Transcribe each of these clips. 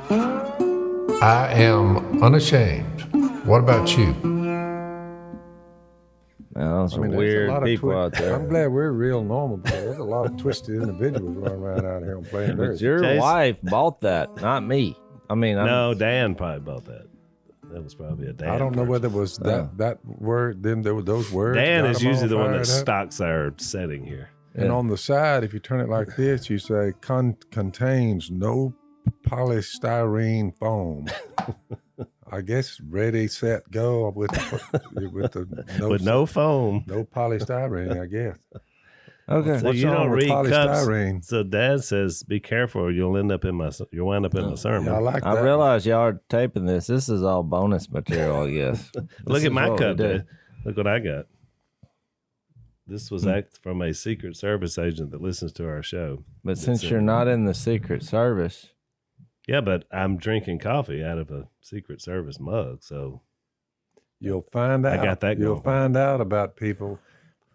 I am unashamed. What about you? Man, some weird people out there. I'm glad we're real normal, because there's a lot of twisted individuals running around out here on planet Earth. But your wife bought that, not me. I mean, no, Dan probably bought that. That was probably a Dan. I don't know whether it was that word. Then there were those words. Dan is usually the one that stocks our setting here. And on the side, if you turn it like this, you say contains no polystyrene foam. I guess ready, set, go with no foam, no polystyrene. I guess. Okay, so you don't read cups. So Dad says, "Be careful, you'll wind up in my sermon." Yeah, I like that. I realize y'all are taping this. This is all bonus material, I guess. Look at my cup, Dad. Look what I got. This was from a Secret Service agent that listens to our show. But since you're not in the Secret Service. Yeah, but I'm drinking coffee out of a Secret Service mug, so you'll find out. I got that going. You'll find out about people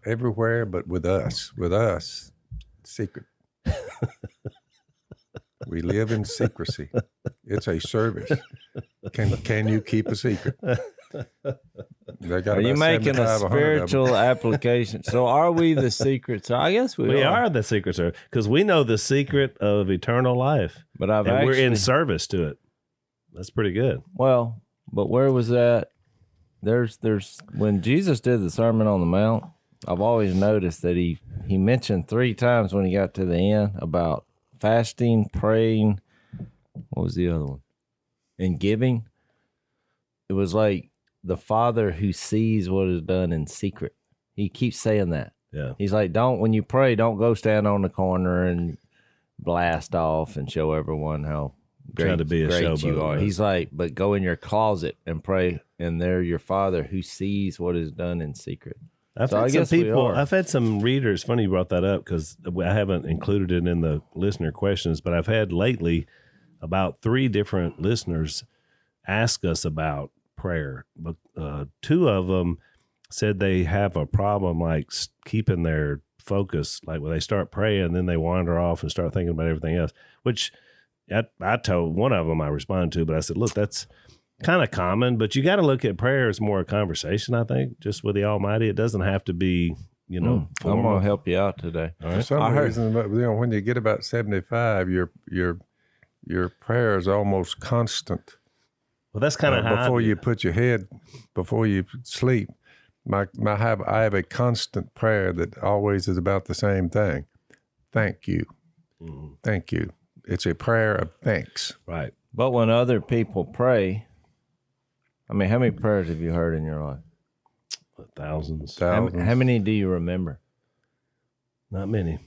everywhere, but with us, secret. We live in secrecy. It's a service. Can you keep a secret? Are you making a spiritual application? So are we the secret? So I guess we are the secret service, because we know the secret of eternal life. But we're in service to it. That's pretty good. Well, but where was that? There's when Jesus did the Sermon on the Mount, I've always noticed that he mentioned 3 times when he got to the end about fasting, praying. What was the other one? And giving. It was like the Father who sees what is done in secret. He keeps saying that. Yeah. He's like, when you pray, don't go stand on the corner and blast off and show everyone how great you are. He's like, but go in your closet and pray, and there your Father who sees what is done in secret. I've had some readers, funny you brought that up, because I haven't included it in the listener questions, but I've had lately about 3 different listeners ask us about prayer. But 2 of them said they have a problem like keeping their focus, like when they start praying, then they wander off and start thinking about everything else, which I told one of them I responded to, but I said, look, that's kind of common, but you got to look at prayer as more a conversation, I think, just with the Almighty. It doesn't have to be, I'm going to help you out today. All right. For some reason, when you get about 75, your prayer is almost constant. Well, that's kind of how before you put your head, before you sleep. I have a constant prayer that always is about the same thing. Thank you. Mm-hmm. Thank you. It's a prayer of thanks. Right. But when other people pray, I mean, how many prayers have you heard in your life? Thousands. How many do you remember? Not many.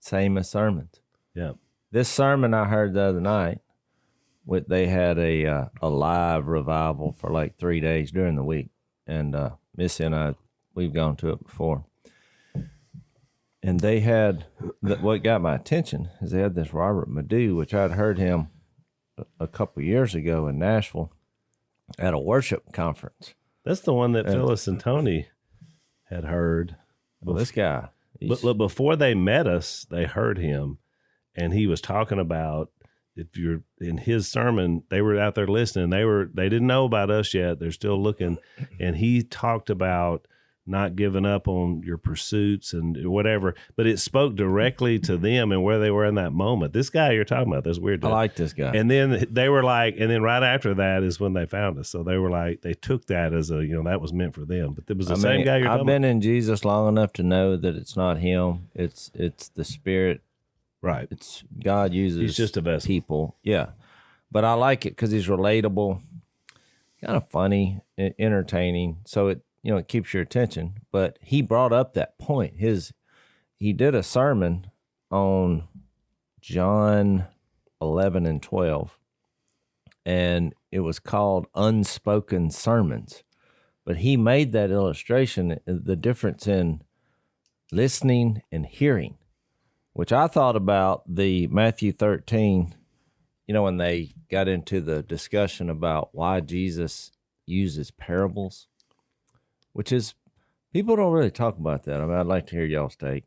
Same as sermons. Yeah. This sermon I heard the other night, they had a live revival for like 3 days during the week. And Missy and I, we've gone to it before. And they had, what got my attention is they had this Robert Madu, which I'd heard him a couple years ago in Nashville at a worship conference. That's the one that Phyllis and Tony had heard. Well, this guy. But before they met us, they heard him, and he was talking about, if you're in his sermon, they were out there listening. They didn't know about us yet. They're still looking. And he talked about not giving up on your pursuits and whatever, but it spoke directly to them and where they were in that moment. This guy you're talking about, this weird dude. I like this guy. And then they were like, and then right after that is when they found us. So they were like, they took that as that was meant for them. But it was the same guy you're talking about. I've been in Jesus long enough to know that it's not him. It's the Spirit. Right. It's God uses he's just a vessel. People. Yeah. But I like it because he's relatable, kind of funny, entertaining. So it keeps your attention. But he brought up that point. He did a sermon on John 11 and 12, and it was called Unspoken Sermons. But he made that illustration, the difference in listening and hearing, which I thought about the Matthew 13, when they got into the discussion about why Jesus uses parables, which is, people don't really talk about that. I mean, I'd like to hear y'all's take.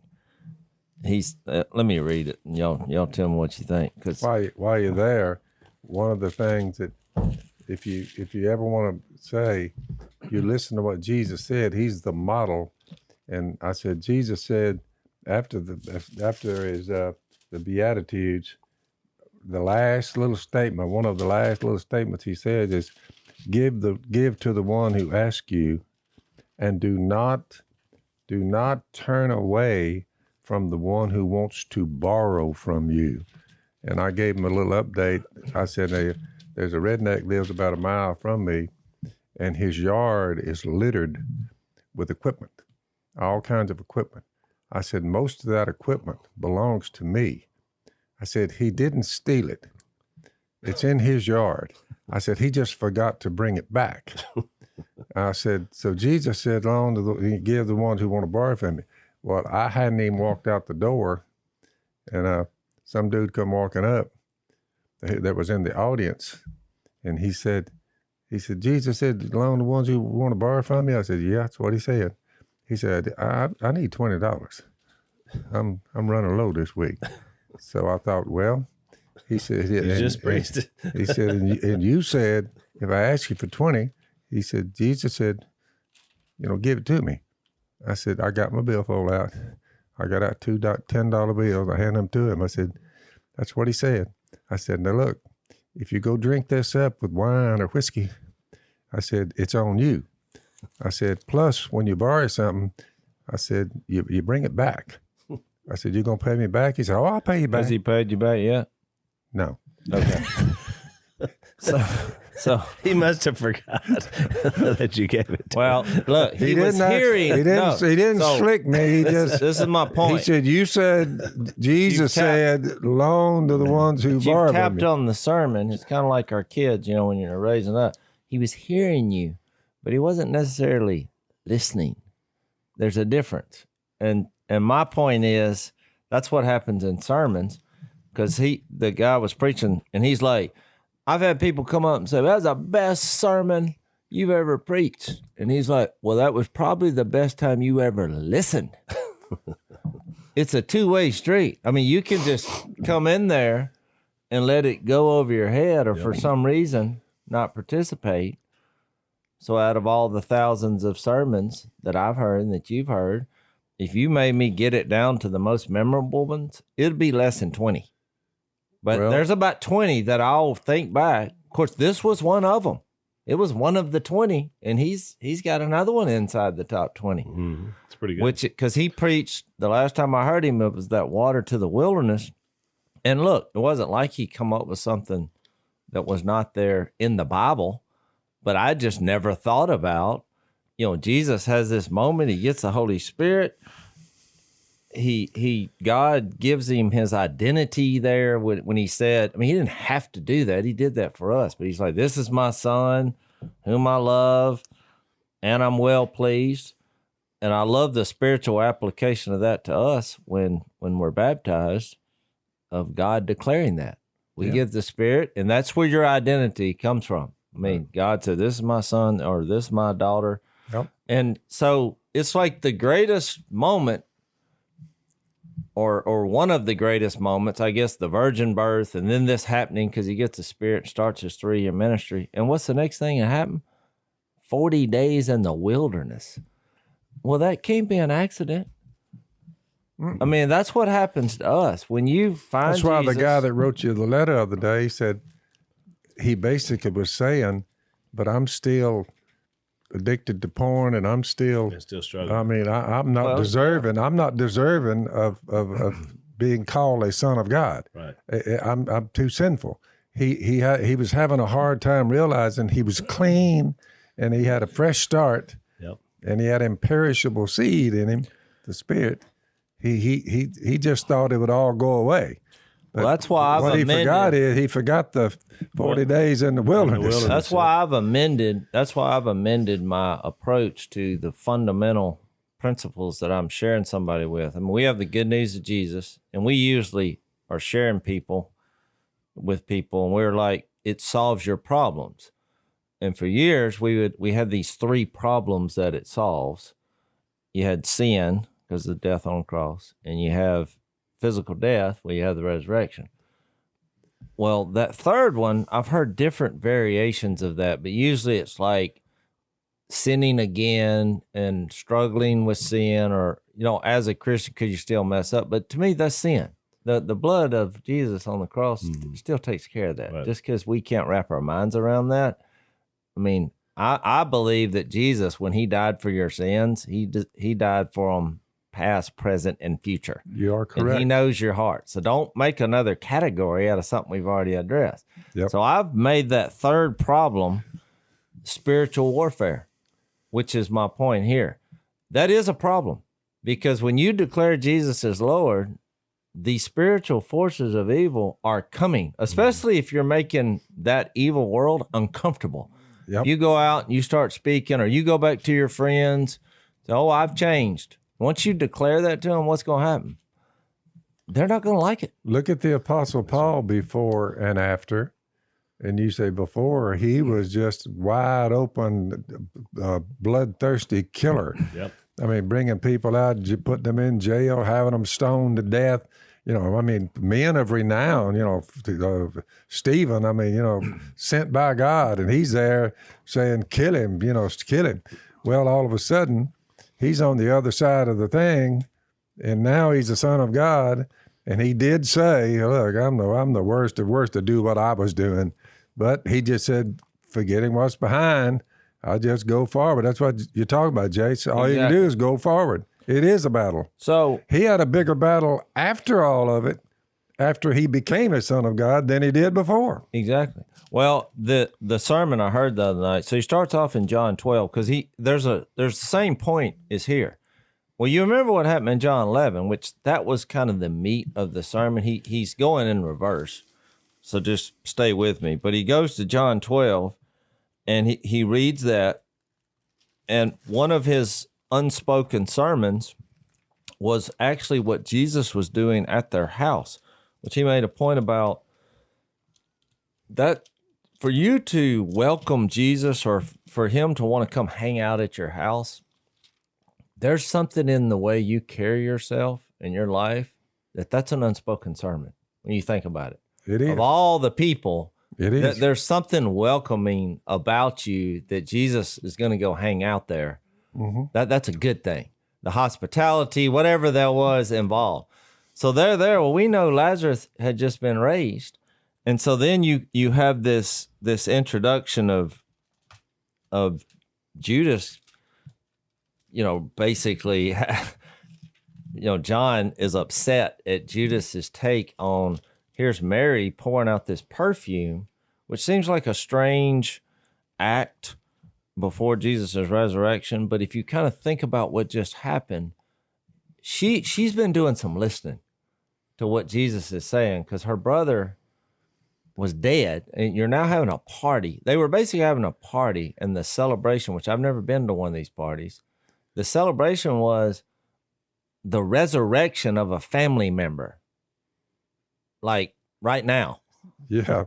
Let me read it, and y'all tell me what you think. 'Cause while you're there, one of the things that if you ever want to say, you listen to what Jesus said. He's the model. And I said, Jesus said after his the Beatitudes, the last little statement, one of the last little statements he said is, give to the one who asks you, and do not turn away from the one who wants to borrow from you. And I gave him a little update. I said, hey, there's a redneck lives about a mile from me, and his yard is littered with equipment, all kinds of equipment. I said, most of that equipment belongs to me. I said, he didn't steal it. It's in his yard. I said, he just forgot to bring it back. I said, so Jesus said, give the ones who want to borrow from me. Well, I hadn't even walked out the door, and some dude come walking up that was in the audience, and he said, Jesus said, loan the ones who want to borrow from me? I said, yeah, that's what he said. He said, I need $20. I'm running low this week. So I thought, well, he said, you just praised it. He said, and you said, if I ask you for 20, he said, Jesus said, give it to me. I said, I got my billfold out. I got out two $10 bills. I handed them to him. I said, that's what he said. I said, now look, if you go drink this up with wine or whiskey, I said, it's on you. I said, plus when you borrow something, I said, you bring it back. I said, you going to pay me back? He said, oh, I'll pay you back. Has he paid you back yet? No. Okay. So he must have forgot that you gave it to him. Well, look, he was hearing. He didn't slick me. He just. This is my point. He said, you said, Jesus said, loan to the ones who borrow from you. You've tapped on the sermon. It's kind of like our kids, when you're raising up. He was hearing you, but he wasn't necessarily listening. There's a difference. And my point is, that's what happens in sermons, because the guy was preaching, and he's like, I've had people come up and say, that's the best sermon you've ever preached. And he's like, well, that was probably the best time you ever listened. It's a two-way street. I mean, you can just come in there and let it go over your head, or for some reason not participate. So out of all the thousands of sermons that I've heard and that you've heard, if you made me get it down to the most memorable ones, it'd be less than 20. But there's about 20 that I'll think back. Of course, this was one of them. It was one of the 20, and he's got another one inside the top 20. Mm-hmm. It's pretty good. Because he preached, the last time I heard him, it was that water to the wilderness. And look, it wasn't like he come up with something that was not there in the Bible, but I just never thought about, Jesus has this moment, he gets the Holy Spirit. God gives him his identity there when he said, he didn't have to do that. He did that for us, but he's like, this is my son whom I love and I'm well pleased. And I love the spiritual application of that to us when we're baptized, of God declaring that. We give the Spirit, and that's where your identity comes from. God said, this is my son, or this is my daughter. Yep. And so it's like the greatest moment, or one of the greatest moments, I guess, the virgin birth, and then this happening, because he gets the Spirit and starts his 3-year ministry. And what's the next thing that happened? 40 days in the wilderness. Well, that can't be an accident. That's what happens to us. When you find That's why Jesus, the guy that wrote you the letter of the day said, he basically was saying, but I'm still addicted to porn, and I'm still struggling. I'm not deserving. I'm not deserving of being called a son of God. Right. I'm too sinful. He was having a hard time realizing he was clean, and he had a fresh start. Yep. And he had imperishable seed in him, the Spirit. He just thought it would all go away. Well, that's why what he forgot is he forgot the 40 days in the wilderness. That's why I've amended my approach to the fundamental principles that I'm sharing somebody with. We have the good news of Jesus, and we usually are sharing with people, and we're like, it solves your problems. And for years, we had these 3 problems that it solves. You had sin, because of the death on the cross, and you have physical death, where you have the resurrection. Well, that third one, I've heard different variations of that, but usually it's like sinning again and struggling with sin, or, as a Christian, could you still mess up? But to me, that's sin. The blood of Jesus on the cross still takes care of that. Right. Just because we can't wrap our minds around that. I mean, I believe that Jesus, when he died for your sins, he died for them past, present, and future. You are correct. And he knows your heart. So don't make another category out of something we've already addressed. Yep. So I've made that third problem spiritual warfare, which is my point here. That is a problem, because when you declare Jesus as Lord, the spiritual forces of evil are coming, especially if you're making that evil world uncomfortable. Yep. You go out and you start speaking, or you go back to your friends, oh, I've changed. Once you declare that to them, what's going to happen? They're not going to like it. Look at the Apostle Paul before and after. And you say before, he was just wide open, bloodthirsty killer. Yep. I mean, bringing people out, putting them in jail, having them stoned to death. Men of renown, Stephen, sent by God, and he's there saying, kill him, kill him. Well, all of a sudden, he's on the other side of the thing, and now he's the Son of God. And he did say, look, I'm the worst of worst to do what I was doing. But he just said, forgetting what's behind, I'll just go forward. That's what you're talking about, Jase. All you can do is go forward. It is a battle. So he had a bigger battle after all of it, after he became a son of God, than he did before. Exactly. Well, the sermon I heard the other night, so he starts off in John 12, because there's the same point is here. Well, you remember what happened in John 11, which that was kind of the meat of the sermon. He's going in reverse, so just stay with me. But he goes to John 12, and he reads that, and one of his unspoken sermons was actually what Jesus was doing at their house, which he made a point about that for you to welcome Jesus, or for him to want to come hang out at your house, there's something in the way you carry yourself in your life that's an unspoken sermon when you think about it. It is. Of all the people, it is. There's something welcoming about you that Jesus is going to go hang out there. Mm-hmm. That's a good thing. The hospitality, whatever that was involved. So they're there. Well, we know Lazarus had just been raised. And so then you have this introduction of Judas, basically, John is upset at Judas's take on, here's Mary pouring out this perfume, which seems like a strange act before Jesus' resurrection. But if you kind of think about what just happened, she's been doing some listening to what Jesus is saying, because her brother was dead, and you're now having a party. They were basically having a party, and the celebration, which I've never been to one of these parties, the celebration was the resurrection of a family member, like right now. Yeah,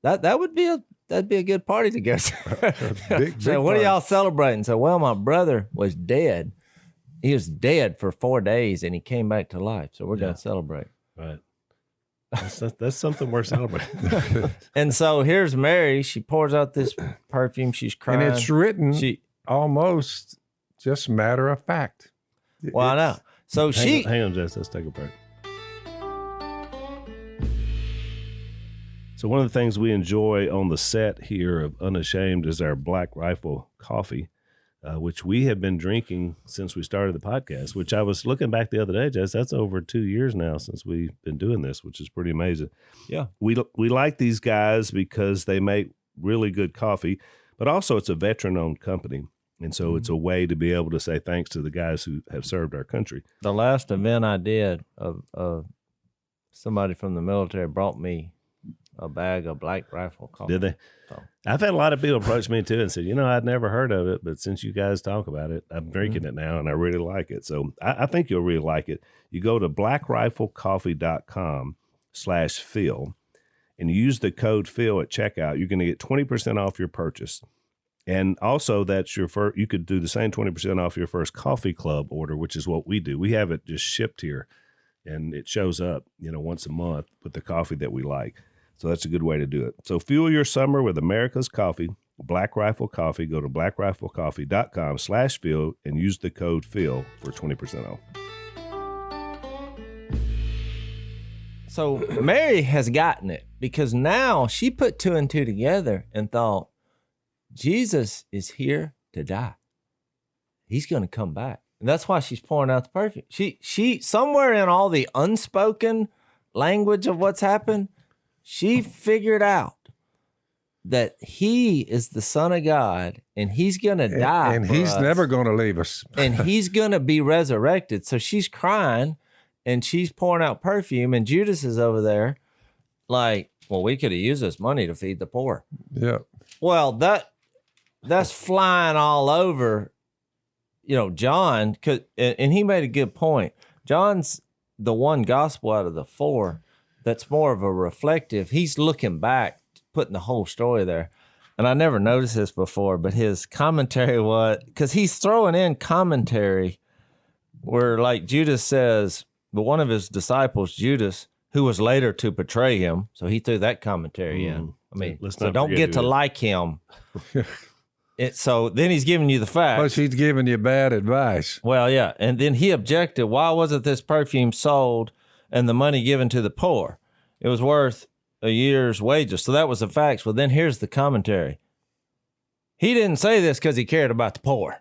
that'd be a good party to go to. big So what are y'all celebrating? So, well, my brother was dead. He was dead for 4 days, and he came back to life. So we're going to celebrate. Right. That's something worth celebrating. And so here's Mary. She pours out this perfume. She's crying. And it's written almost just matter of fact. Well, I know. So hang on, Jess. Let's take a break. So one of the things we enjoy on the set here of Unashamed is our Black Rifle coffee, which we have been drinking since we started the podcast, which I was looking back the other day, Jess, that's over 2 years now since we've been doing this, which is pretty amazing. Yeah. We like these guys because they make really good coffee, but also it's a veteran-owned company. And so it's a way to be able to say thanks to the guys who have served our country. The last event I did of somebody from the military brought me a bag of Black Rifle coffee. Did they? So. I've had a lot of people approach me too and said, I'd never heard of it, but since you guys talk about it, I'm drinking it now and I really like it. So I think you'll really like it. You go to blackriflecoffee.com/Phil and you use the code Phil at checkout. You're going to get 20% off your purchase. And also that's your first, you could do the same 20% off your first coffee club order, which is what we do. We have it just shipped here and it shows up, once a month with the coffee that we like. So that's a good way to do it. So fuel your summer with America's coffee, Black Rifle Coffee. Go to blackriflecoffee.com/Phil and use the code Phil for 20% off. So Mary has gotten it because now she put 2 and 2 together and thought, Jesus is here to die. He's going to come back. And that's why she's pouring out the perfume. She somewhere in all the unspoken language of what's happened, she figured out that he is the Son of God and he's going to die. And he's never going to leave us. And he's going to be resurrected. So she's crying and she's pouring out perfume, and Judas is over there like, well, we could have used this money to feed the poor. Yeah. Well, that's flying all over, John, and he made a good point. John's the one gospel out of the 4 that's more of a reflective. He's looking back, putting the whole story there. And I never noticed this before, but his commentary was, because he's throwing in commentary where like Judas says, but one of his disciples, Judas, who was later to betray him, so he threw that commentary in. I mean, so don't get to like him. So then he's giving you the facts. Plus, he's giving you bad advice. Well, yeah. And then he objected, why wasn't this perfume sold and the money given to the poor? It was worth a year's wages. So that was the facts. Well, then here's the commentary. He didn't say this because he cared about the poor.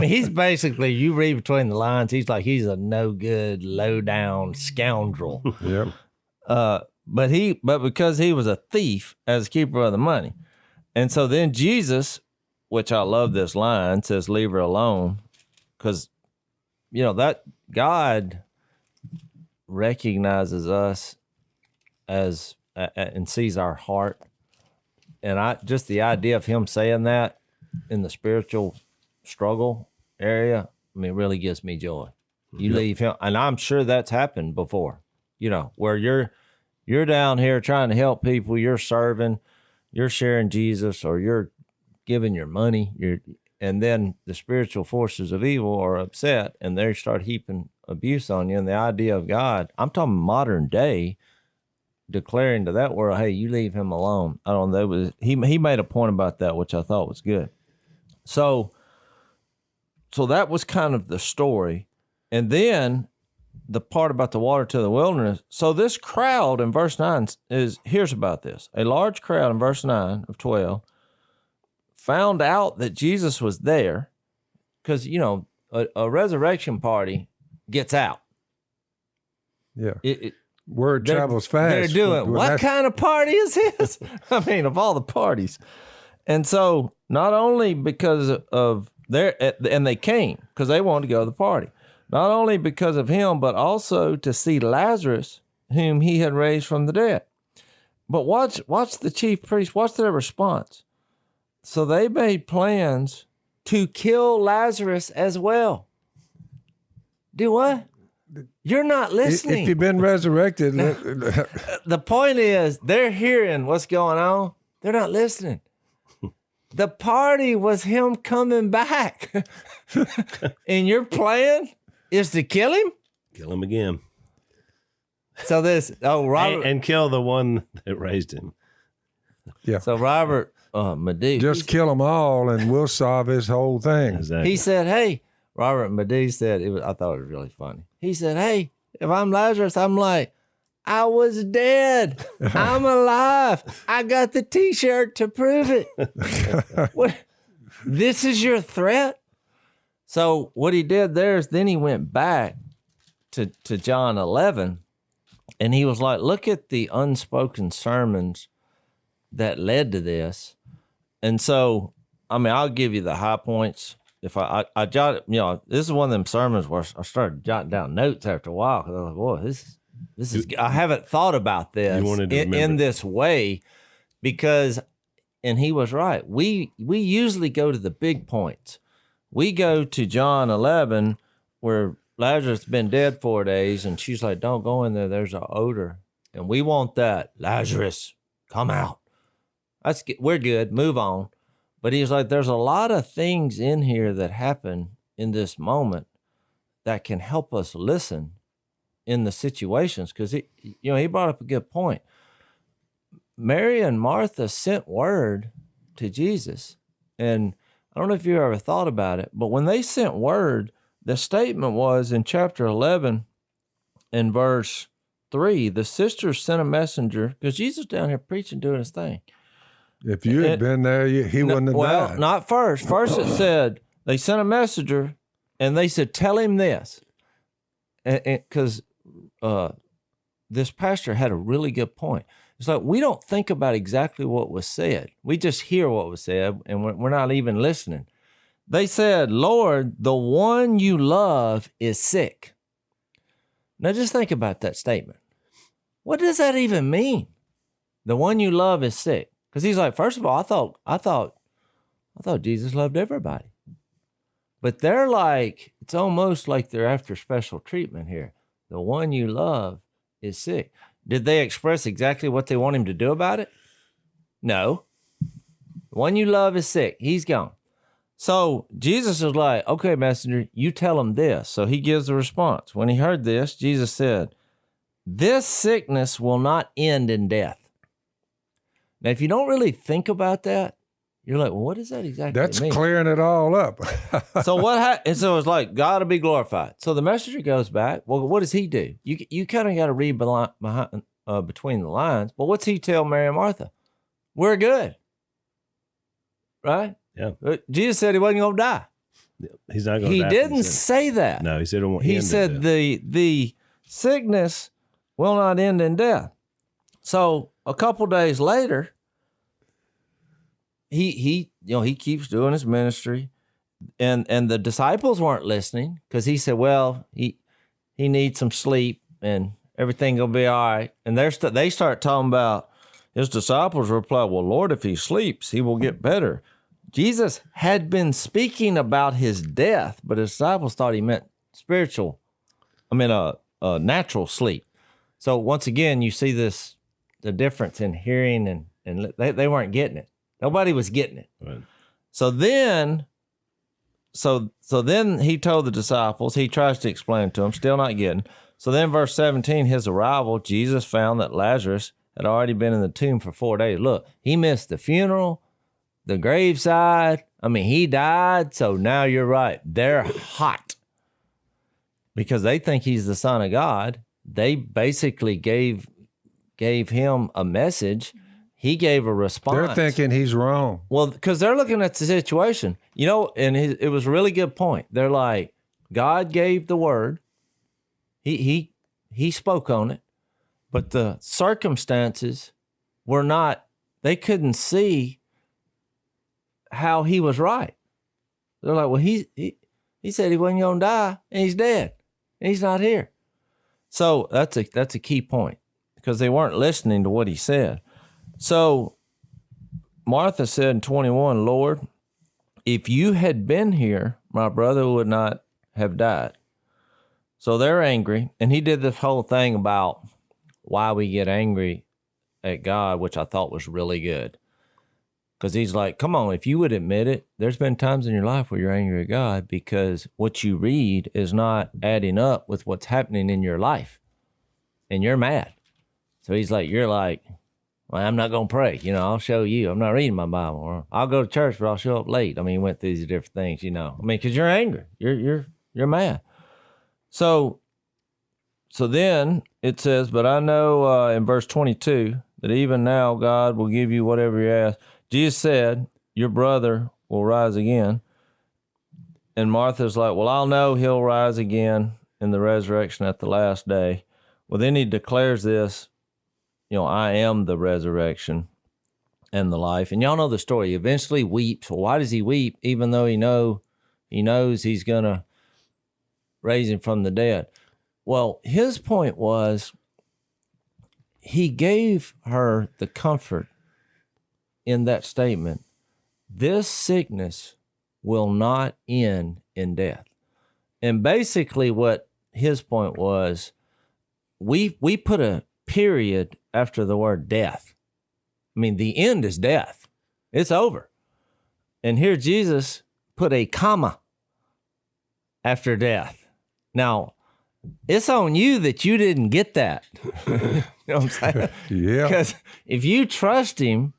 He's basically, you read between the lines, he's a no good, low down scoundrel. Yep. But because he was a thief as keeper of the money. And so then Jesus, which I love this line, says, leave her alone. Because, that God recognizes us as and sees our heart. And just the idea of him saying that in the spiritual struggle area, really gives me joy. You leave him, and I'm sure that's happened before, where you're down here trying to help people, you're serving, you're sharing Jesus, or you're giving your money, and then the spiritual forces of evil are upset and they start heaping abuse on you. And the idea of God, I'm talking modern day, declaring to that world, hey, you leave him alone. I don't know. He made a point about that, which I thought was good. So that was kind of the story. And then the part about the water to the wilderness. So this crowd in verse 9 here's about this. A large crowd in verse 9 of 12 found out that Jesus was there because, a resurrection party gets out. Yeah. Word travels fast. They're doing, what kind of party is this? Of all the parties. And so not only because of and they came because they wanted to go to the party. Not only because of him, but also to see Lazarus, whom he had raised from the dead. But watch the chief priests, watch their response. So they made plans to kill Lazarus as well. Do what? You're not listening. If you've been resurrected. The point is, they're hearing what's going on. They're not listening. The party was him coming back. And your plan is to kill him? Kill him again. So Robert. And kill the one that raised him. Yeah. So Robert Medee. Just kill them all and we'll solve this whole thing. Exactly. He said, hey, Robert Medee said, I thought it was really funny. He said, hey, if I'm Lazarus, I'm like, I was dead. I'm alive. I got the T-shirt to prove it. What? This is your threat? So what he did there is then he went back to John 11, and he was like, look at the unspoken sermons that led to this. And so, I'll give you the high points. If I jot, this is one of them sermons where I started jotting down notes after a while because I was like, boy, this is. I haven't thought about this in this way because, and he was right. We usually go to the big points. We go to John 11 where Lazarus has been dead 4 days, and she's like, "Don't go in there. There's an odor, and we want that. Lazarus, come out. We're good. Move on." But he's like, there's a lot of things in here that happen in this moment that can help us listen in the situations, because he brought up a good point. Mary and Martha sent word to Jesus, and I don't know if you ever thought about it, but when they sent word, the statement was in chapter 11 in verse 3, the sisters sent a messenger, because Jesus down here preaching, doing his thing. If you had been there, he wouldn't have died. Well, not first. First it said, they sent a messenger, and they said, tell him this. Because this pastor had a really good point. It's like, we don't think about exactly what was said. We just hear what was said, and we're not even listening. They said, Lord, the one you love is sick. Now just think about that statement. What does that even mean? The one you love is sick. Because he's like, first of all, I thought Jesus loved everybody. But they're like, it's almost like they're after special treatment here. The one you love is sick. Did they express exactly what they want him to do about it? No. The one you love is sick. He's gone. So Jesus is like, okay, messenger, you tell him this. So he gives a response. When he heard this, Jesus said, this sickness will not end in death. Now, if you don't really think about that, you're like, well, what does that exactly mean? That's clearing it all up. So what happened? So it's like, God to be glorified. So the messenger goes back. Well, what does he do? You kind of got to read behind, between the lines. But what's he tell Mary and Martha? We're good. Right? Yeah. Jesus said he wasn't going to die. He's not going to die. He didn't say that. No, he said it won't He end said in death. the sickness will not end in death. So a couple days later, he keeps doing his ministry, and the disciples weren't listening, because he said, well, he needs some sleep and everything will be all right. And they start talking about, his disciples reply, well, Lord, if he sleeps, he will get better. Jesus had been speaking about his death, but his disciples thought he meant natural sleep. So once again, you see the difference in hearing, and they weren't getting it. Nobody was getting it. Right. So then he told the disciples, he tries to explain to them, still not getting. So then verse 17, his arrival, Jesus found that Lazarus had already been in the tomb for 4 days. Look, he missed the funeral, the graveside. He died. So now you're right. They're hot because they think he's the Son of God. They basically gave him a message. He gave a response. They're thinking he's wrong. Well, because they're looking at the situation, and it was a really good point. They're like, God gave the word. He spoke on it, but the circumstances were not, they couldn't see how he was right. They're like, well, he said he wasn't going to die, and he's dead, and he's not here. So that's a key point, because they weren't listening to what he said. So Martha said in 21, Lord, if you had been here, my brother would not have died. So they're angry. And he did this whole thing about why we get angry at God, which I thought was really good. Because he's like, come on, if you would admit it, there's been times in your life where you're angry at God because what you read is not adding up with what's happening in your life. And you're mad. So he's like, you're like, well, I'm not going to pray. I'll show you. I'm not reading my Bible. Or I'll go to church, but I'll show up late. He went through these different things, because you're angry. You're mad. So then it says, but I know in verse 22 that even now God will give you whatever you ask. Jesus said, your brother will rise again. And Martha's like, well, I'll know he'll rise again in the resurrection at the last day. Well, then he declares this, I am the resurrection and the life. And y'all know the story. He eventually weeps. Well, why does he weep? Even though he knows he's going to raise him from the dead. Well, his point was he gave her the comfort in that statement. This sickness will not end in death. And basically what his point was, we put a period after the word death. The end is death. It's over. And here Jesus put a comma after death. Now, it's on you that you didn't get that. You know what I'm saying? Yeah. Because if you trust him,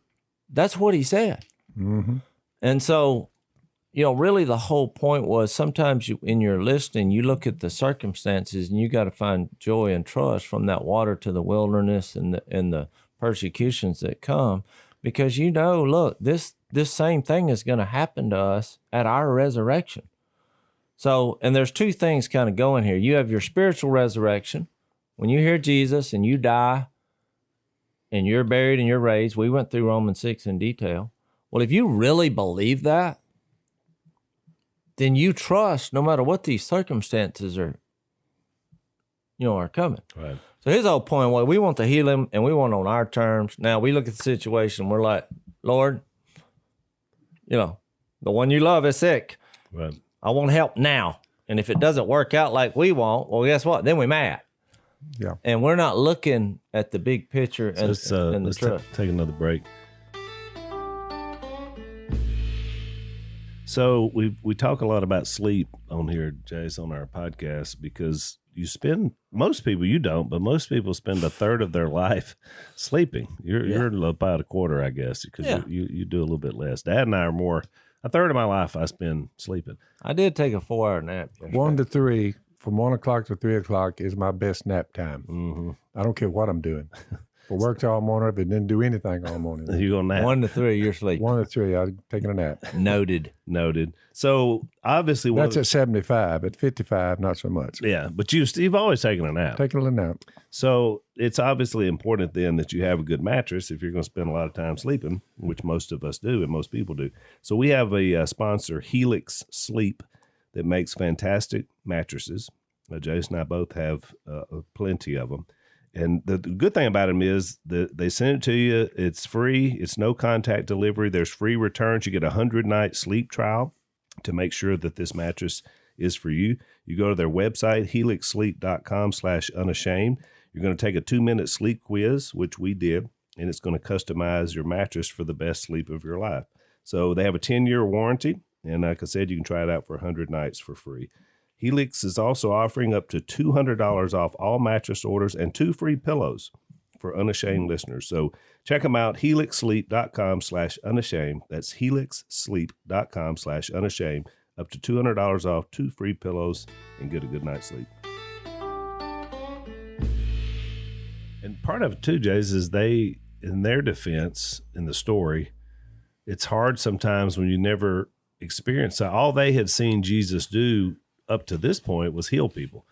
that's what he said. Mm-hmm. And so, really the whole point was sometimes in your listening, you look at the circumstances and you got to find joy and trust from that water to the wilderness and the persecutions that come, because look, this same thing is going to happen to us at our resurrection. So, and there's two things kind of going here. You have your spiritual resurrection. When you hear Jesus and you die and you're buried and you're raised, we went through Romans 6 in detail. Well, if you really believe that, then you trust no matter what these circumstances are coming. Right. So his whole point was we want to heal him and we want on our terms. Now we look at the situation, we're like, Lord, the one you love is sick. Right. I want help now. And if it doesn't work out like we want, well, guess what? Then we're mad. Yeah. And we're not looking at the big picture and the let's truth. take another break. So we talk a lot about sleep on here, Jase, on our podcast, because most people, you don't, but most people spend a third of their life sleeping. You're about a quarter, I guess, because you do a little bit less. Dad and I are more. A third of my life I spend sleeping. I did take a 4-hour nap yesterday. 1 to 3, from 1 o'clock to 3 o'clock is my best nap time. Mm-hmm. I don't care what I'm doing. I worked all morning, but didn't do anything all morning. You gonna nap? 1 to 3, you're sleeping. 1 to 3, I'm taking a nap. Noted. So obviously, That's at 75. At 55, not so much. Yeah, but you've always taken a nap. Taking a little nap. So it's obviously important then that you have a good mattress if you're going to spend a lot of time sleeping, which most of us do and most people do. So we have a sponsor, Helix Sleep, that makes fantastic mattresses. Jase and I both have plenty of them. And the good thing about them is that they send it to you. It's free. It's no contact delivery. There's free returns. You get a 100-night sleep trial to make sure that this mattress is for you. You go to their website, helixsleep.com/unashamed. You're going to take a 2-minute sleep quiz, which we did, and it's going to customize your mattress for the best sleep of your life. So they have a 10-year warranty, and like I said, you can try it out for 100 nights for free. Helix is also offering up to $200 off all mattress orders and 2 free pillows for Unashamed listeners. So check them out, helixsleep.com/unashamed. That's helixsleep.com/unashamed. Up to $200 off, 2 free pillows, and get a good night's sleep. And part of it too, Jase, is they, in their defense, in the story, it's hard sometimes when you never experience that. All they had seen Jesus do up to this point was heal people.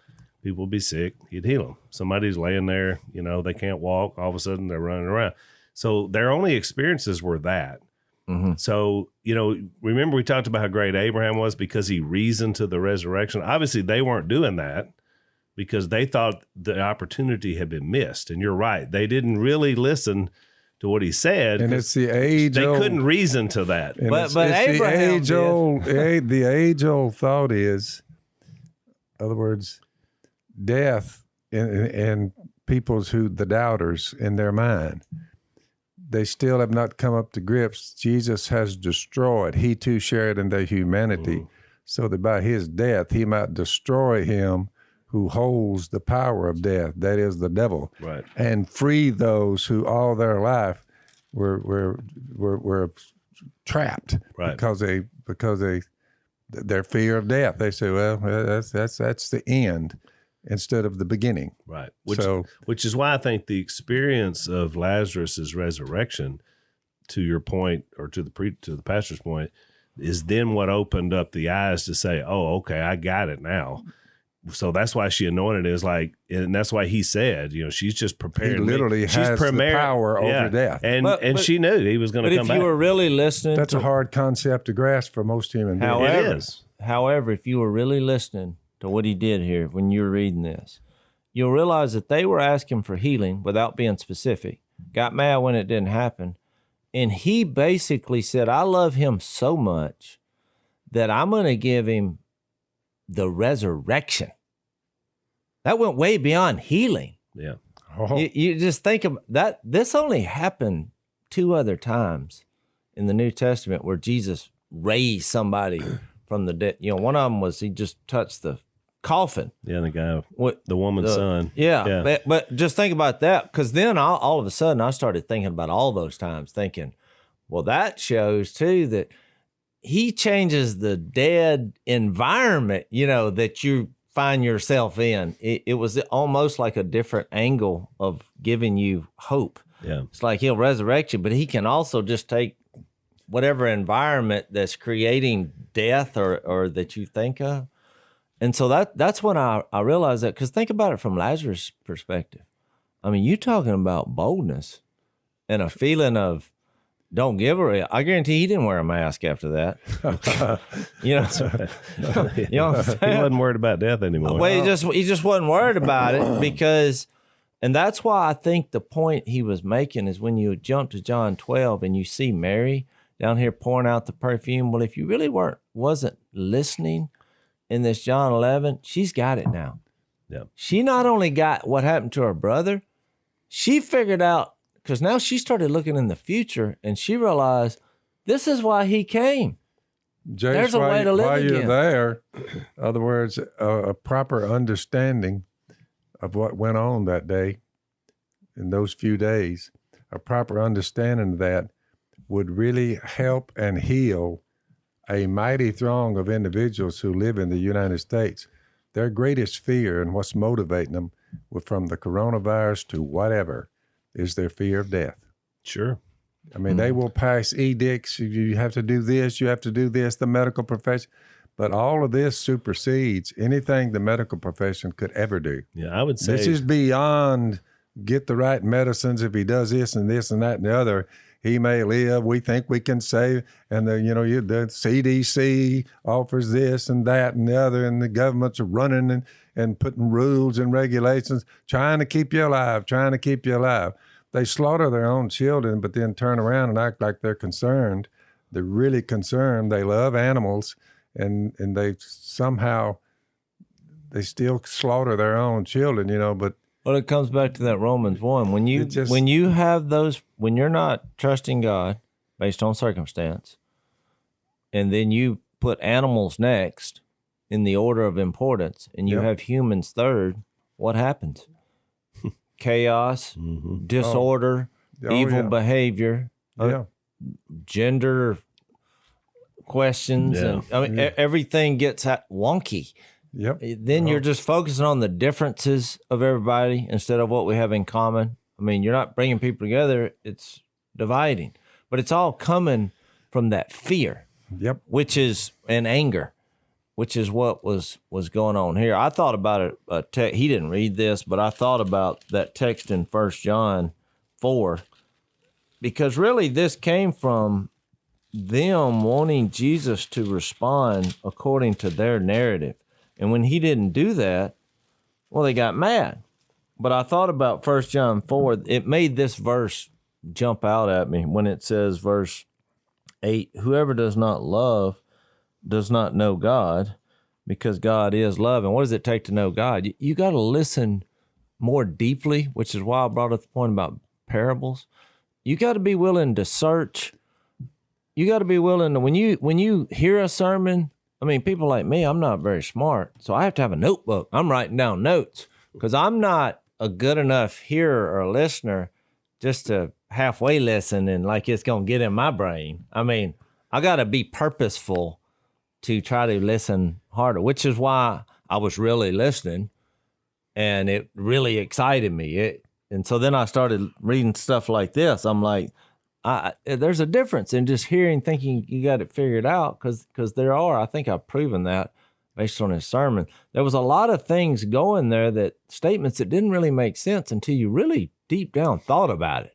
People would be sick, he'd heal them. Somebody's laying there, they can't walk. All of a sudden, they're running around. So their only experiences were that. Mm-hmm. So, remember we talked about how great Abraham was because he reasoned to the resurrection. Obviously, they weren't doing that because they thought the opportunity had been missed. And you're right. They didn't really listen to what he said. And it's the age they old. couldn't reason to that. But Abraham the age old thought is, in other words, death and people's the doubters in their mind, they still have not come up to grips. Jesus has destroyed. He too shared in their humanity, so that by his death he might destroy him who holds the power of death, that is the devil, right, and free those who all their life were trapped, right, because their fear of death. They say, well, that's the end instead of the beginning. Right. Which is why I think the experience of Lazarus's resurrection, to your point, or to the pastor's point, is then what opened up the eyes to say, oh, okay, I got it now. So that's why she anointed it. And that's why he said, she's just preparing. He literally has the power over death. And she knew he was going to come back. But if you were really listening. That's a hard concept to grasp for most human beings. However, if you were really listening to what he did here when you were reading this, you'll realize that they were asking for healing without being specific. Got mad when it didn't happen. And he basically said, I love him so much that I'm going to give him the resurrection. That went way beyond healing. Yeah. Oh. You just think of that. This only happened 2 other times in the New Testament where Jesus raised somebody from the dead. One of them was he just touched the coffin. Yeah, the guy, What the woman's son. Yeah. But just think about that, because then all of a sudden I started thinking about all those times, thinking, well, that shows too that he changes the dead environment, that you find yourself in. It was almost like a different angle of giving you hope. Yeah. It's like he'll resurrect you, but he can also just take whatever environment that's creating death or that you think of. And so that's when I realized that, because think about it from Lazarus' perspective. I mean, you're talking about boldness and a feeling of don't give her. I guarantee he didn't wear a mask after that. You know what I'm saying? He wasn't worried about death anymore. Well, he just wasn't worried about it because, and that's why I think the point he was making is when you jump to John 12 and you see Mary down here pouring out the perfume. Well, if you really wasn't listening in this John 11, she's got it now. Yeah. She not only got what happened to her brother, she figured out, because now she started looking in the future and she realized this is why he came. Jase, there's a way to live while again. you're there, in other words, a proper understanding of what went on that day, in those few days, a proper understanding of that would really help and heal a mighty throng of individuals who live in the United States. Their greatest fear and what's motivating them, from the coronavirus to whatever, is their fear of death. Sure. I mean, they will pass edicts. You have to do this, you have to do this, the medical profession. But all of this supersedes anything the medical profession could ever do. Yeah, I would say this is beyond get the right medicines. If he does this and this and that and the other, he may live. We think we can save. And the CDC offers this and that and the other, and the governments are running and putting rules and regulations, trying to keep you alive, They slaughter their own children, but then turn around and act like they're concerned. They're really concerned. They love animals, and they somehow, they still slaughter their own children, but Well, it comes back to that Romans 1. When you have those, when you're not trusting God based on circumstance, and then you put animals next in the order of importance, and you have humans third, what happens? Chaos, disorder, evil behavior, gender questions, and everything gets wonky. Yep. Then you're just focusing on the differences of everybody instead of what we have in common. I mean, you're not bringing people together, it's dividing. But it's all coming from that fear, which is, and anger, which is what was going on here. I thought about it. He didn't read this, but I thought about that text in 1 John 4, because really this came from them wanting Jesus to respond according to their narrative. And when he didn't do that, well, they got mad. But I thought about 1 John 4. It made this verse jump out at me when it says, verse 8, whoever does not love does not know God, because God is love. And what does it take to know God? You got to listen more deeply, which is why I brought up the point about parables. You got to be willing to search. You got to be willing to, when you hear a sermon, I mean, people like me, I'm not very smart, so I have to have a notebook. I'm writing down notes because I'm not a good enough hearer or listener just to halfway listen and like it's going to get in my brain. I mean, I got to be purposeful to try to listen harder, which is why I was really listening, and it really excited me. And so then I started reading stuff like this. I'm like, there's a difference in just hearing, thinking you got it figured out, because there are. I think I've proven that based on his sermon. There was a lot of things going there, that statements that didn't really make sense until you really deep down thought about it.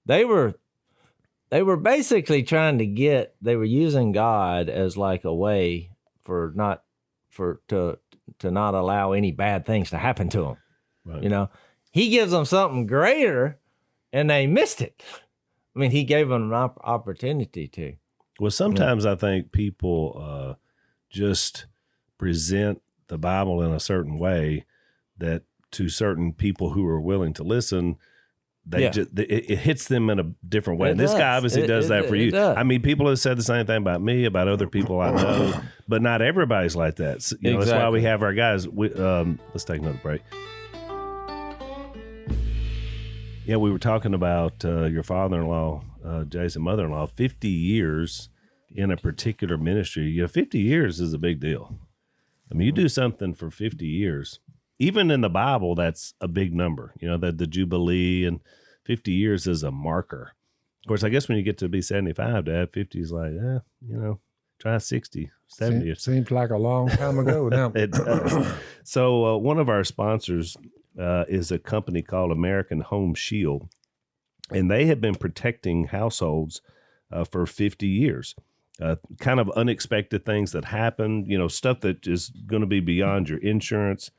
They were basically trying to they were using God as like a way to not allow any bad things to happen to them. Right. He gives them something greater and they missed it. I mean, he gave them an opportunity to. Well, sometimes I think people just present the Bible in a certain way that to certain people who are willing to listen, it hits them in a different way. It This does. guy obviously does that for you. does. I mean, people have said the same thing about me, about other people I know, but not everybody's like that. So, that's why we have our guys. Let's take another break. Yeah, we were talking about your father-in-law, Jase, and mother-in-law, 50 years in a particular ministry. 50 years is a big deal. I mean, you do something for 50 years. Even in the Bible, that's a big number. The Jubilee, and 50 years is a marker. Of course, I guess when you get to be 75, to have 50 is like, try 60, 70. Seems like a long time ago now. It does. So one of our sponsors is a company called American Home Shield, and they have been protecting households for 50 years. Kind of unexpected things that happen, stuff that is going to be beyond your insurance.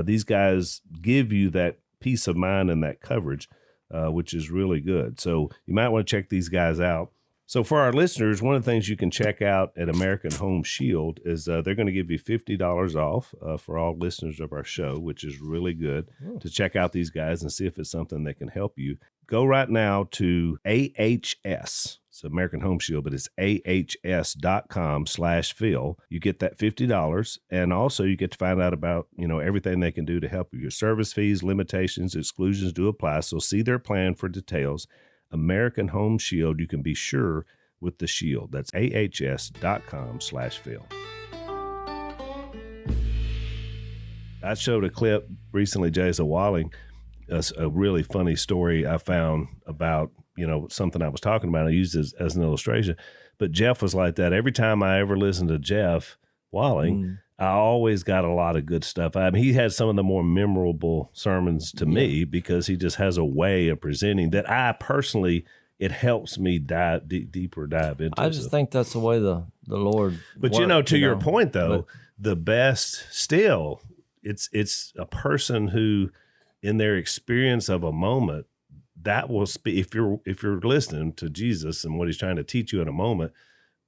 These guys give you that peace of mind and that coverage, which is really good. So you might want to check these guys out. So for our listeners, one of the things you can check out at American Home Shield is they're going to give you $50 off for all listeners of our show, which is really good to check out these guys and see if it's something that can help you. Go right now to AHS. It's American Home Shield, but it's ahs.com/Phil. You get that $50, and also you get to find out about, everything they can do to help you. Your service fees, limitations, exclusions do apply, so see their plan for details. American Home Shield, you can be sure with the shield. That's ahs.com/Phil. I showed a clip recently, Jase, of Walling, a really funny story I found about, something I was talking about. I used it as an illustration. But Jeff was like that. Every time I ever listened to Jeff Walling, I always got a lot of good stuff. I mean, he had some of the more memorable sermons to me because he just has a way of presenting that I personally, it helps me dive into. I just think that's the way the Lord But, worked, to your point, though, the best still, it's a person who, in their experience of a moment, that will speak. If you're listening to Jesus and what he's trying to teach you in a moment,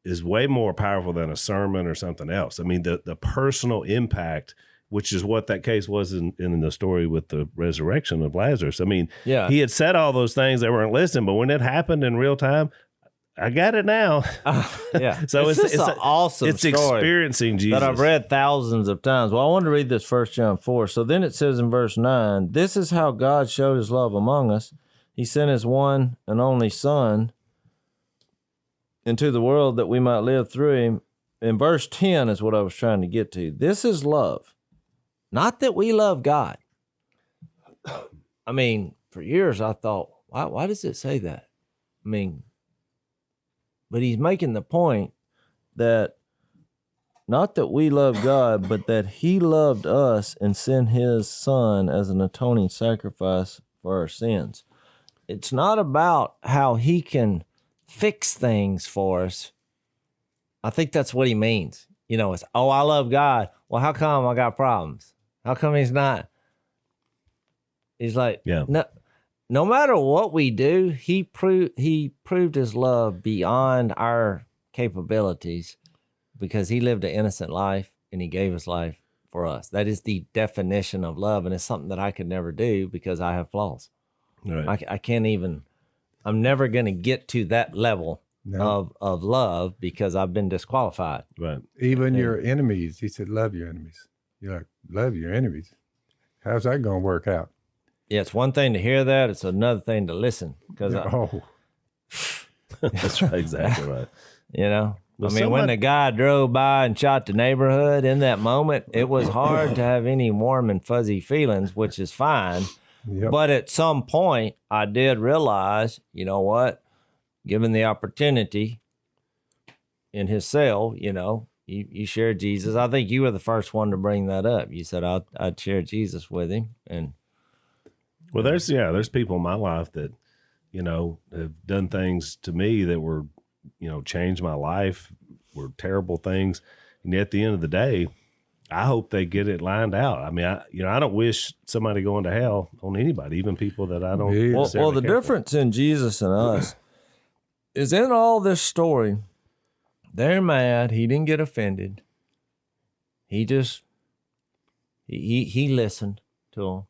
is way more powerful than a sermon or something else. I mean, the personal impact, which is what that case was in the story with the resurrection of Lazarus. I mean, he had said all those things, they weren't listening, but when it happened in real time, I got it now. So it's an awesome story. It's experiencing Jesus that I've read thousands of times. Well, I want to read this 1 John 4. So then it says in verse 9, this is how God showed his love among us. He sent his one and only Son into the world that we might live through him. In verse 10 is what I was trying to get to. This is love. Not that we love God. I mean, for years I thought, why does it say that? I mean, but he's making the point that not that we love God, but that he loved us and sent his Son as an atoning sacrifice for our sins. It's not about how he can fix things for us. I think that's what he means. It's, I love God. Well, how come I got problems? How come he's not? He's like, no matter what we do, he proved his love beyond our capabilities because he lived an innocent life and he gave his life for us. That is the definition of love, and it's something that I could never do because I have flaws. Right. I can't even, I'm never going to get to that level of love because I've been disqualified. Right. Even your enemies, he said, love your enemies. You're like, love your enemies. How's that going to work out? Yeah, it's one thing to hear that. It's another thing to listen. Because that's right, exactly right. When the guy drove by and shot the neighborhood in that moment, it was hard to have any warm and fuzzy feelings, which is fine. Yep. But at some point, I did realize, given the opportunity in his cell, you shared Jesus. I think you were the first one to bring that up. You said I'd share Jesus with him. And well, there's people in my life that, have done things to me that were, changed my life, were terrible things. And at the end of the day, I hope they get it lined out. I mean, I don't wish somebody going to hell on anybody, even people that I don't. Well, the difference in Jesus and us is in all this story, they're mad. He didn't get offended. He just, he listened to them.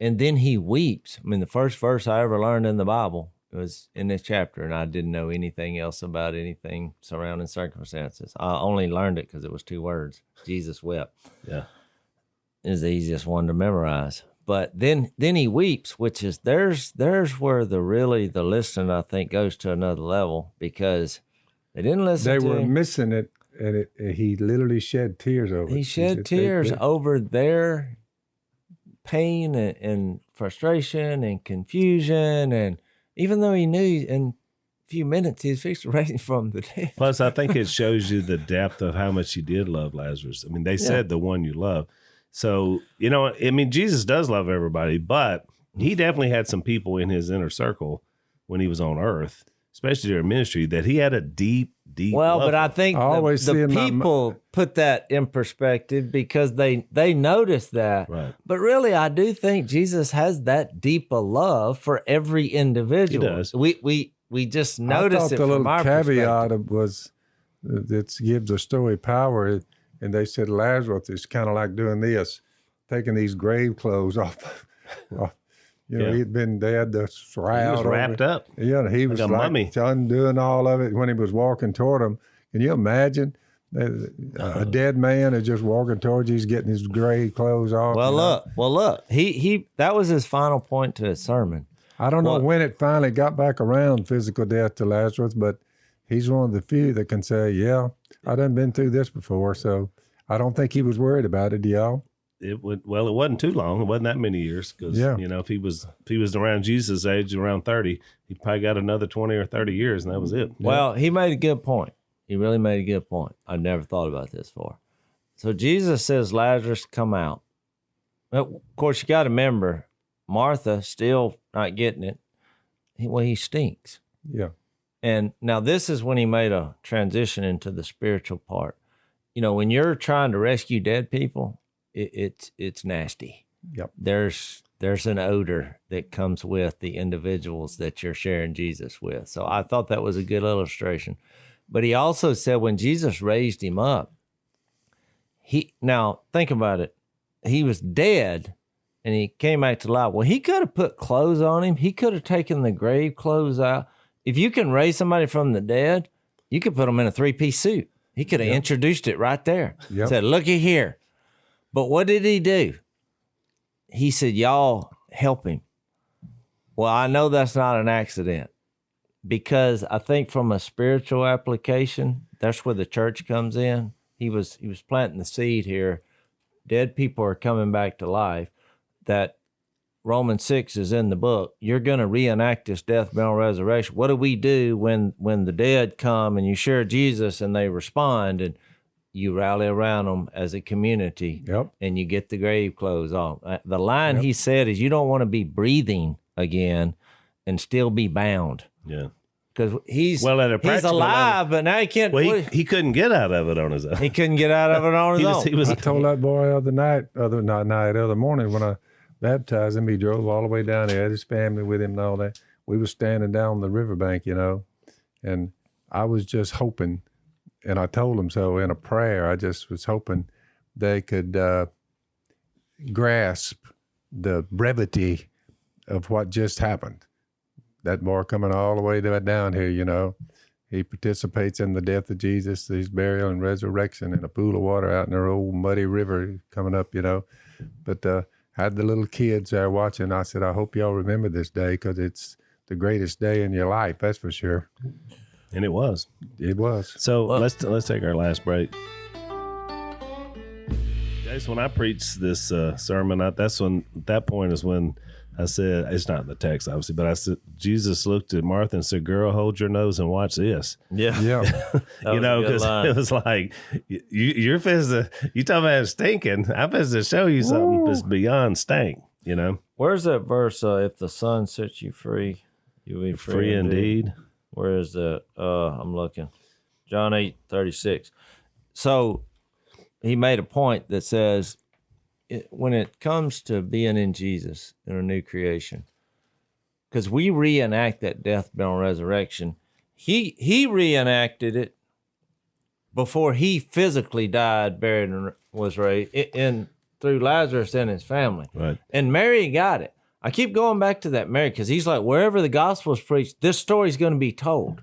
And then he weeps. I mean, the first verse I ever learned in the Bible was in this chapter, and I didn't know anything else about anything surrounding circumstances. I only learned it because it was 2 words. Jesus wept. Yeah. It's the easiest one to memorize. But then he weeps, which is there's where the listening, I think, goes to another level, because they didn't listen to him. They were missing it, and he literally shed tears over it. He shed tears over their pain and frustration and confusion, and even though he knew in a few minutes he was fixed to raise him from the dead. Plus, I think it shows you the depth of how much he did love Lazarus. I mean, they said the one you love. So, you know, I mean, Jesus does love everybody, but he definitely had some people in his inner circle when he was on earth, especially during ministry, that he had a deep love but I for. think the people put that in perspective because they noticed that. Right. But really, I do think Jesus has that deep a love for every individual. He does. We just notice it the from little our caveat perspective. was that gives the story power. And they said Lazarus is kind of like doing this, taking these grave clothes off. You know, they had the shroud. He was wrapped up. Yeah, he was like a mummy. undoing all of it when he was walking toward him. Can you imagine a dead man is just walking towards you, he's getting his grave clothes off? Look. He that was his final point to his sermon. I don't know when it finally got back around physical death to Lazarus, but he's one of the few that can say, yeah, I done been through this before, so I don't think he was worried about it, y'all. It wasn't too long. It wasn't that many years because, you know, if he was around Jesus' age, around 30, he probably got another 20 or 30 years, and that was it. Well, he made a good point. He really made a good point. I've never thought about this before. So Jesus says, Lazarus, come out. Well, of course, you got to remember, Martha still not getting it. He stinks. Yeah. And now this is when he made a transition into the spiritual part. You know, when you're trying to rescue dead people, it's nasty. Yep. There's an odor that comes with the individuals that you're sharing Jesus with. So I thought that was a good illustration. But he also said when Jesus raised him up, now think about it. He was dead and he came back to life. Well, he could have put clothes on him. He could have taken the grave clothes out. If you can raise somebody from the dead, you could put them in a 3-piece suit. He could have introduced it right there. Yep. Said, looky here. But what did he do? He said, y'all help him. Well, I know that's not an accident, because I think from a spiritual application, that's where the church comes in. He was planting the seed here. Dead people are coming back to life. That Romans 6 is in the book. You're going to reenact this death, burial, resurrection. What do we do when the dead come and you share Jesus and they respond and you rally around them as a community and you get the grave clothes off? The line he said is you don't want to be breathing again and still be bound. Yeah. Because he's alive, level, but now he can't. Well, he couldn't get out of it on his own. He couldn't get out of it on his own. I told that boy other morning when I baptized him, he drove all the way down there, had his family with him and all that. We were standing down the riverbank, you know, and I was just hoping, and I told him so in a prayer, I just was hoping they could grasp the brevity of what just happened. That boy coming all the way down here, you know, he participates in the death of Jesus, his burial and resurrection in a pool of water out in their old muddy river coming up, you know. But had the little kids there watching. I said, I hope y'all remember this day because it's the greatest day in your life, that's for sure. And it was. It was. So let's take our last break. Jase, when I preached this sermon, that point is when I said, it's not in the text, obviously, but I said, Jesus looked at Martha and said, girl, hold your nose and watch this. Yeah. You know, because it was like, you're talking about stinking. I'm supposed to show you something that's beyond stink, you know? Where's that verse? If the Son sets you free, you'll be free indeed. Where is that? I'm looking. John 8:36. So he made a point that says, when it comes to being in Jesus in a new creation, because we reenact that death, burial, and resurrection, he reenacted it before he physically died, buried, and was raised in through Lazarus and his family. Right. And Mary got it. I keep going back to that Mary because he's like, wherever the gospel is preached, this story is going to be told.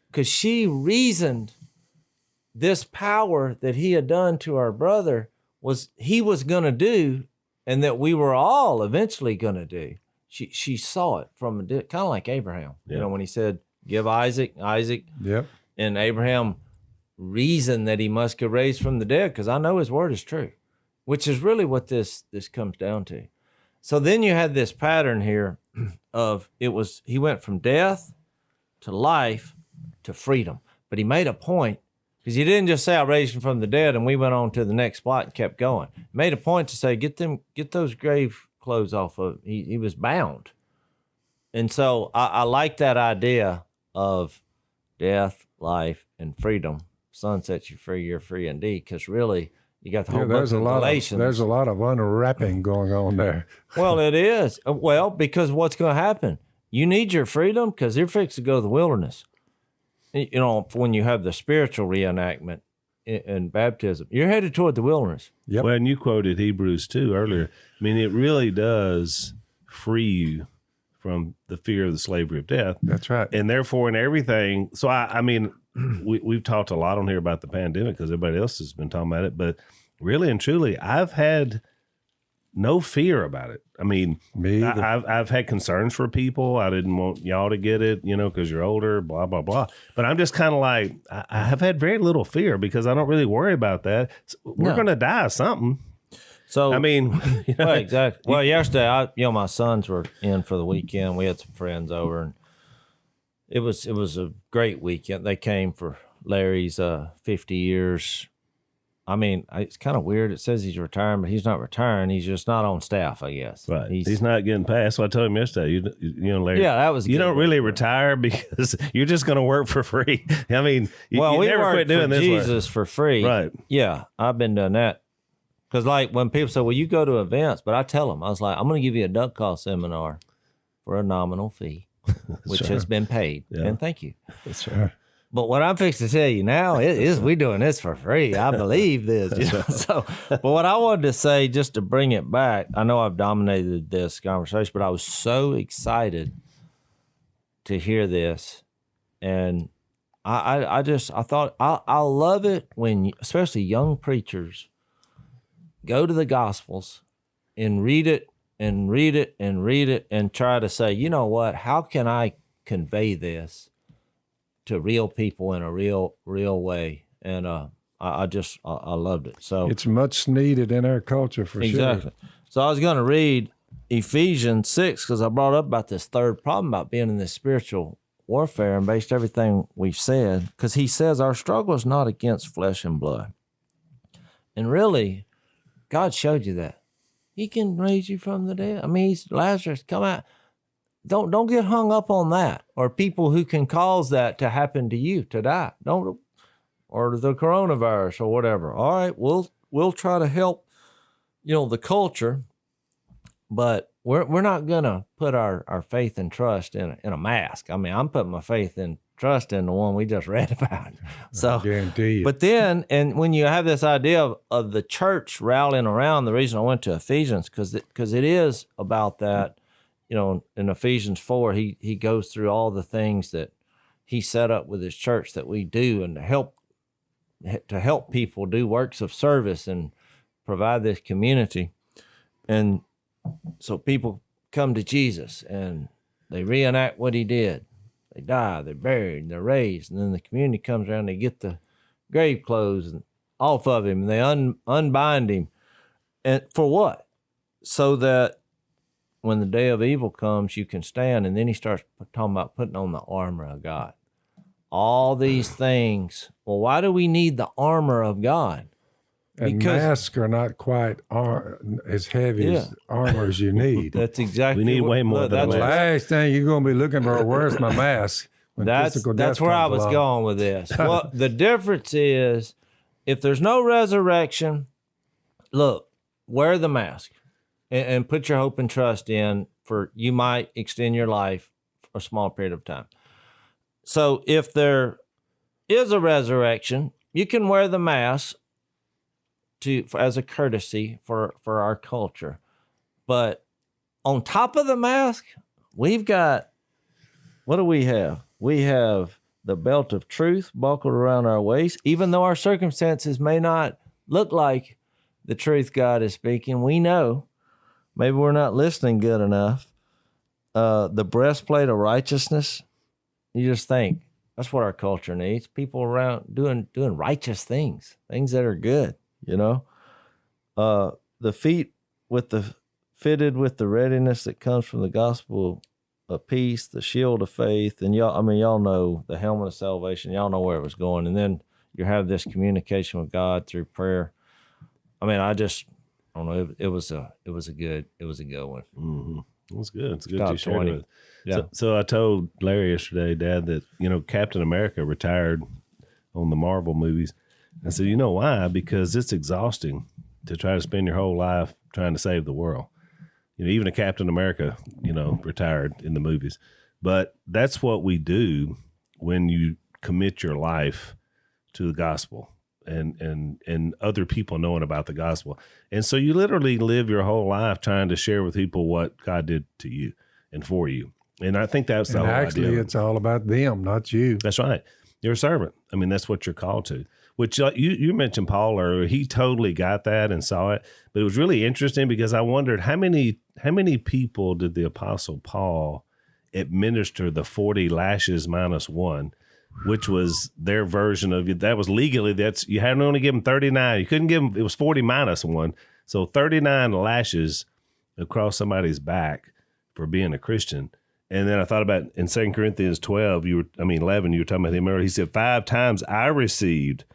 Because she reasoned this power that he had done to our brother he was going to do, and that we were all eventually going to do. She saw it from kind of like Abraham. Yeah. You know, when he said, give Isaac. Yep. And Abraham reasoned that he must get raised from the dead because I know his word is true, which is really what this comes down to. So then you had this pattern here of he went from death to life to freedom. But he made a point because he didn't just say, I raised him from the dead and we went on to the next spot and kept going. He made a point to say, get those grave clothes off of, he was bound. And so I like that idea of death, life, and freedom. Son sets you free, you're free indeed. Because really, you got the whole book of Galatians. There's a lot of unwrapping going on there. Well, it is. Well, because what's going to happen? You need your freedom because you're fixed to go to the wilderness. You know, when you have the spiritual reenactment in baptism, you're headed toward the wilderness. Yep. Well, and you quoted Hebrews 2 earlier. I mean, it really does free you from the fear of the slavery of death. That's right. And therefore, in everything. So, I mean, we've talked a lot on here about the pandemic because everybody else has been talking about it. But really and truly, I've had no fear about it. I mean, Me either. I've had concerns for people. I didn't want y'all to get it, you know, because you're older, blah, blah, blah. But I'm just kind of like, I have had very little fear because I don't really worry about that. We're going to die of something. So I mean, you know, well, exactly. Well, yesterday, my sons were in for the weekend. We had some friends over, and it was a great weekend. They came for Larry's 50 years. I mean, it's kind of weird. It says he's retiring, but he's not retiring. He's just not on staff, I guess. right. He's not getting passed. So I told him yesterday, you know, Larry. Yeah, that was. You good. don't really retire because you're just going to work for free. I mean, you we never worked quit doing for this Jesus for free. Right. Yeah, I've been doing that. Because like when people say, well, you go to events, but I tell them, I was like, I'm going to give you a duck call seminar for a nominal fee, which has been paid. Yeah. And thank you. That's right. But what I'm fixing to tell you now is we doing this for free. I believe this. You know? So, but what I wanted to say, just to bring it back, I know I've dominated this conversation, but I was so excited to hear this. And I thought I love it when, especially young preachers, go to the Gospels and read it and read it and read it and try to say, you know what, how can I convey this to real people in a real way? And I loved it. So It's much needed in our culture for exactly. sure. So I was going to read Ephesians 6 because I brought up about this third problem about being in this spiritual warfare and based everything we've said, because he says our struggle is not against flesh and blood. And really, God showed you that. He can raise you from the dead. I mean, Lazarus, come out. Don't get hung up on that, or people who can cause that to happen to you, to die. Don't, or the coronavirus or whatever. All right, we'll try to help, the culture, but we're not gonna put our faith and trust in a mask. I mean, I'm putting my faith and trust in the one we just read about. So, I guarantee you. but then, and when you have this idea of the church rallying around, the reason I went to Ephesians, because it is about that. In Ephesians 4, he goes through all the things that he set up with his church that we do, and to help people do works of service and provide this community. And so people come to Jesus and they reenact what he did. They die, they're buried, and they're raised, and then the community comes around, they get the grave clothes off of him, and they unbind him. And for what? So that when the day of evil comes, you can stand. And then he starts talking about putting on the armor of God. All these things. Well, why do we need the armor of God? And Because masks are not quite as heavy as armor as you need. that's exactly. We need way more than a The mask. last thing you're going to be looking for, where's my mask? When physical That's death where I comes was along. going with this. Well, the difference is, if there's no resurrection, look, wear the mask and put your hope and trust in, for you might extend your life for a small period of time. So if there is a resurrection, you can wear the mask as a courtesy for our culture. But on top of the mask, we've got, what do we have? We have the belt of truth buckled around our waist. Even though our circumstances may not look like the truth God is speaking, we know maybe we're not listening good enough. The breastplate of righteousness, you just think that's what our culture needs. People around doing righteous things that are good, you know. The feet fitted with the readiness that comes from the gospel of peace, the shield of faith, and y'all know the helmet of salvation. Y'all know where it was going, and then you have this communication with God through prayer. I mean, I don't know. It was a good one. Mm-hmm. It was good. It's good Top you shared 20. it. Yeah. So I told Larry yesterday, Dad, that Captain America retired on the Marvel movies. I said, you know why? Because it's exhausting to try to spend your whole life trying to save the world. Even a Captain America, retired in the movies. But that's what we do when you commit your life to the gospel and other people knowing about the gospel. And so you literally live your whole life trying to share with people what God did to you and for you. And I think that's the whole idea. Actually, it's all about them, not you. That's right. You're a servant. I mean, that's what you're called to. Which you mentioned Paul earlier. He totally got that and saw it. But it was really interesting because I wondered how many people did the Apostle Paul administer the 40 lashes minus one, which was their version of it. That was legally, you had to only give them 39. You couldn't give them, it was 40 minus one. So 39 lashes across somebody's back for being a Christian. And then I thought about in 2 Corinthians 11, you were talking about him earlier. He said, 5 times I received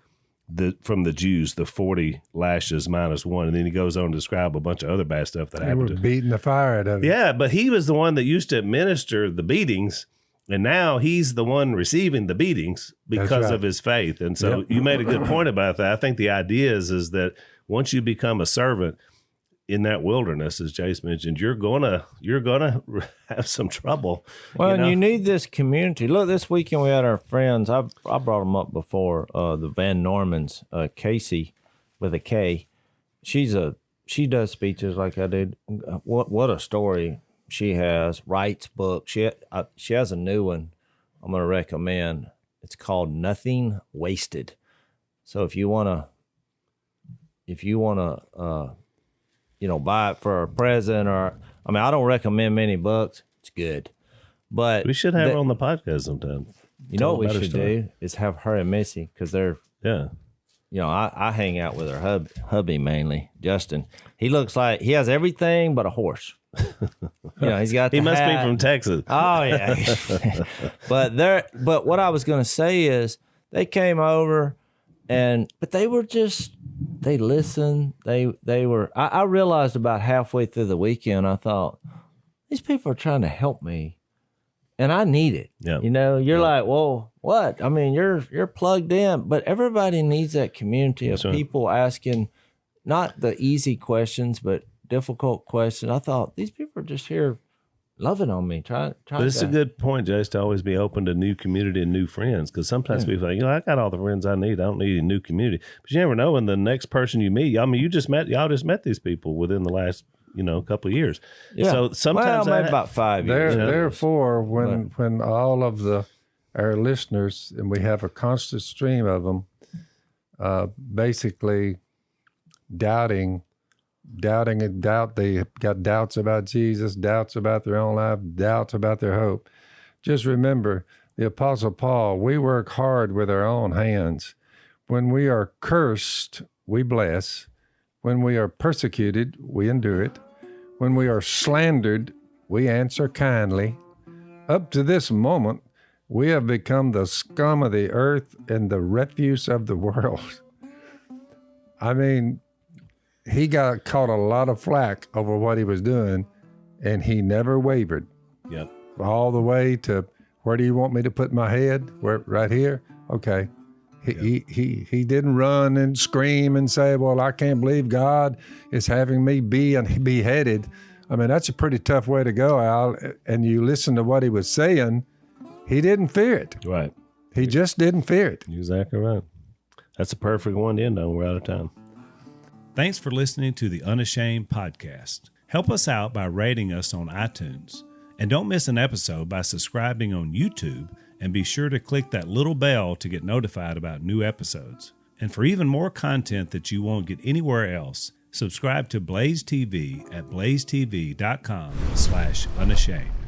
from the Jews the 40 lashes minus one. And then he goes on to describe a bunch of other bad stuff that happened. They were beating the fire out of it. Yeah, but he was the one that used to administer the beatings. And now he's the one receiving the beatings because of his faith. And so you made a good point about that. I think the idea is that once you become a servant in that wilderness, as Jase mentioned, you're gonna have some trouble. Well, and you need this community. Look, this weekend we had our friends. I brought them up before. The Van Normans, Casey, with a K. She does speeches like I did. What a story she has. Writes books. She has a new one I'm going to recommend. It's called Nothing Wasted. So if you wanna buy it for a present I don't recommend many books. It's good. But we should have her on the podcast sometime. You know what we should do is have her and Missy, because they're, I hang out with her hubby mainly, Justin. He looks like he has everything but a horse. He's got the He must hat. be from Texas. Oh, yeah. But what I was going to say is they came over but they were they listened. They were, I realized about halfway through the weekend, I thought, these people are trying to help me and I need it. Yeah. You're like, well, what? I mean, you're plugged in, but everybody needs that community of people asking not the easy questions, but difficult questions. I thought these people are just here loving on me. But it's a good point, Jase, to always be open to new community and new friends. Because sometimes people think, I got all the friends I need. I don't need a new community. But you never know when the next person you meet. I mean, y'all just met these people within the last couple of years. Yeah. So sometimes maybe about 5 years. Therefore, when all of our listeners, and we have a constant stream of them, basically doubting and doubt. They got doubts about Jesus, doubts about their own life, doubts about their hope. Just remember, the Apostle Paul, we work hard with our own hands. When we are cursed, we bless. When we are persecuted, we endure it. When we are slandered, we answer kindly. Up to this moment, we have become the scum of the earth and the refuse of the world. I mean, he got caught a lot of flack over what he was doing, and he never wavered. Yep. All the way to, where do you want me to put my head? Right here? Okay. He didn't run and scream and say, well, I can't believe God is having me be beheaded. I mean, that's a pretty tough way to go, Al. And you listen to what he was saying, he didn't fear it. Right. He just didn't fear it. Exactly right. That's a perfect one to end on. We're out of time. Thanks for listening to the Unashamed podcast. Help us out by rating us on iTunes. And don't miss an episode by subscribing on YouTube, and be sure to click that little bell to get notified about new episodes. And for even more content that you won't get anywhere else, subscribe to Blaze TV at blazetv.com/unashamed.